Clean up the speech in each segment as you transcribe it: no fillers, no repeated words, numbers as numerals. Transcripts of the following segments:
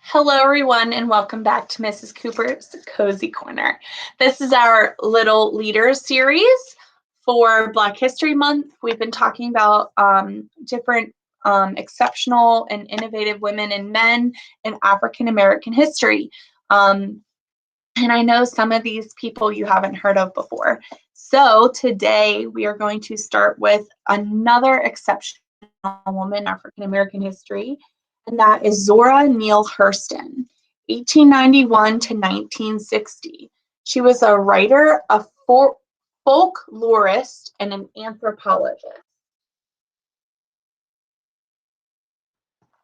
Hello, everyone, and welcome back to Mrs. Cooper's Cozy Corner. This is our Little Leaders series for Black History Month. We've been talking about different exceptional and innovative women and men in African American history. And I know some of these people you haven't heard of before. So today we are going to start with another exceptional woman in African American history, and that is Zora Neale Hurston, 1891 to 1960. She was a writer, a folklorist, and an anthropologist.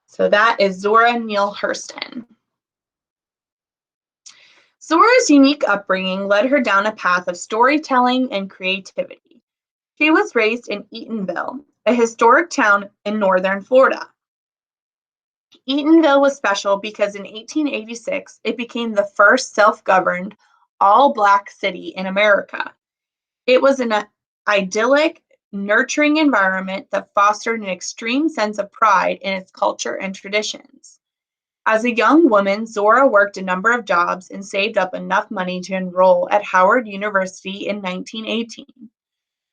So that is Zora Neale Hurston. Zora's unique upbringing led her down a path of storytelling and creativity. She was raised in Eatonville, a historic town in northern Florida. Eatonville was special because in 1886, it became the first self-governed, all-Black city in America. It was an idyllic, nurturing environment that fostered an extreme sense of pride in its culture and traditions. As a young woman, Zora worked a number of jobs and saved up enough money to enroll at Howard University in 1918.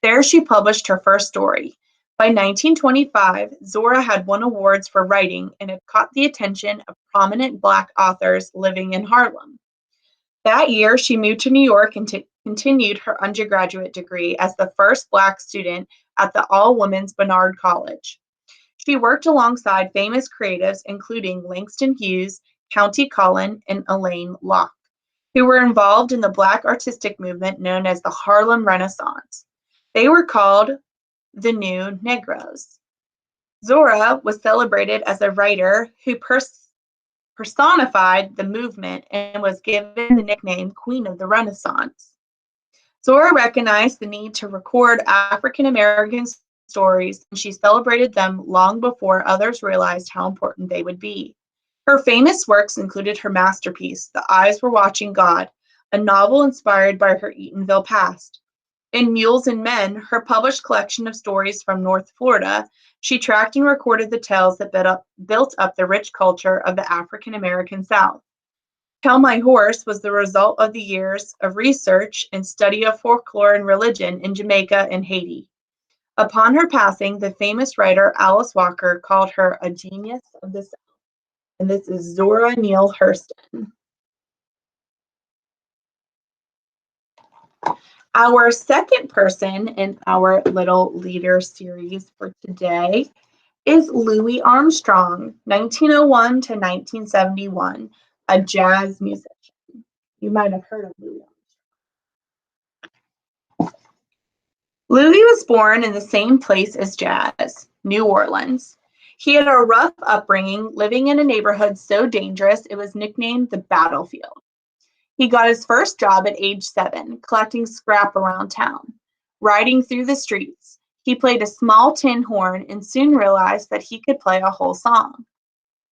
There she published her first story. By 1925, Zora had won awards for writing and had caught the attention of prominent Black authors living in Harlem. That year, she moved to New York and continued her undergraduate degree as the first Black student at the all-women's Barnard College. She worked alongside famous creatives including Langston Hughes, Countee Cullen, and Elaine Locke, who were involved in the Black artistic movement known as the Harlem Renaissance. They were called the New Negroes. Zora was celebrated as a writer who personified the movement and was given the nickname Queen of the Renaissance. Zora recognized the need to record African American stories, and she celebrated them long before others realized how important they would be. Her famous works included her masterpiece, The Eyes Were Watching God, a novel inspired by her Eatonville past. In Mules and Men, her published collection of stories from North Florida, she tracked and recorded the tales that built up the rich culture of the African American South. Tell My Horse was the result of the years of research and study of folklore and religion in Jamaica and Haiti. Upon her passing, the famous writer Alice Walker called her a genius of the South. And this is Zora Neale Hurston. Our second person in our Little Leader series for today is Louis Armstrong, 1901 to 1971, a jazz musician. You might have heard of Louis Armstrong. Louis was born in the same place as jazz, New Orleans. He had a rough upbringing, living in a neighborhood so dangerous it was nicknamed the battlefield. He got his first job at age 7, collecting scrap around town. Riding through the streets, he played a small tin horn and soon realized that he could play a whole song.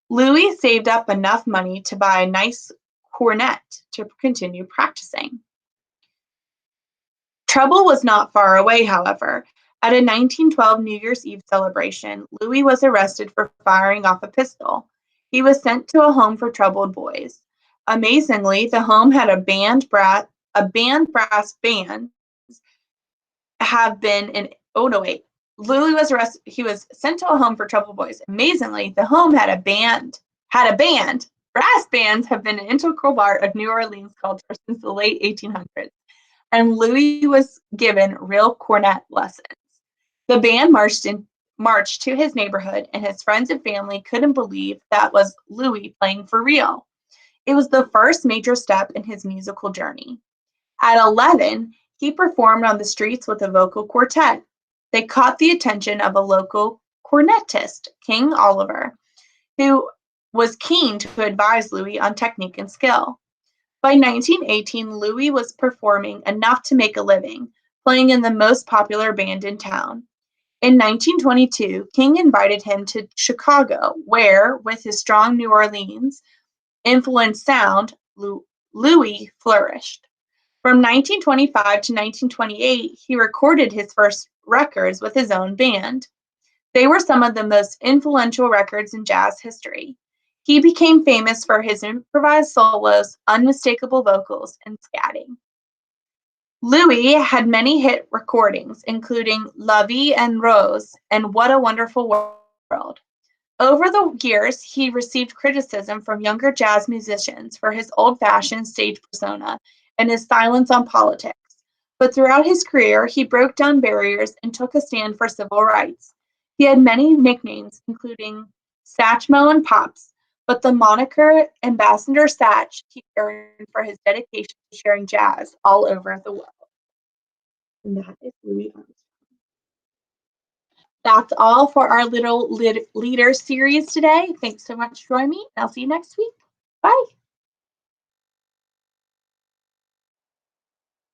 Louis saved up enough money to buy a nice cornet to continue practicing. Trouble was not far away, however. At a 1912 New Year's Eve celebration, Louis was arrested for firing off a pistol. He was sent to a home for troubled boys. Amazingly, the home had a band brass band have been in Louis was arrested. He was sent to a home for troubled boys. Amazingly, the home had a band. Brass bands have been an integral part of New Orleans culture since the late 1800s, and Louis was given real cornet lessons. The band marched to his neighborhood, and his friends and family couldn't believe that was Louis playing for real. It was the first major step in his musical journey. At 11, he performed on the streets with a vocal quartet. They caught the attention of a local cornetist, King Oliver, who was keen to advise Louis on technique and skill. By 1918, Louis was performing enough to make a living, playing in the most popular band in town. In 1922, King invited him to Chicago, where, with his strong New Orleans influenced sound, Louis flourished. From 1925 to 1928, he recorded his first records with his own band. They were some of the most influential records in jazz history. He became famous for his improvised solos, unmistakable vocals, and scatting. Louis had many hit recordings, including Lovey and Rose and What a Wonderful World. Over the years, he received criticism from younger jazz musicians for his old-fashioned stage persona and his silence on politics. But throughout his career, he broke down barriers and took a stand for civil rights. He had many nicknames, including Satchmo and Pops, but the moniker Ambassador Satch he earned for his dedication to sharing jazz all over the world. And that is Louis Armstrong. That's all for our little leader series today. Thanks so much for joining me. I'll see you next week. Bye.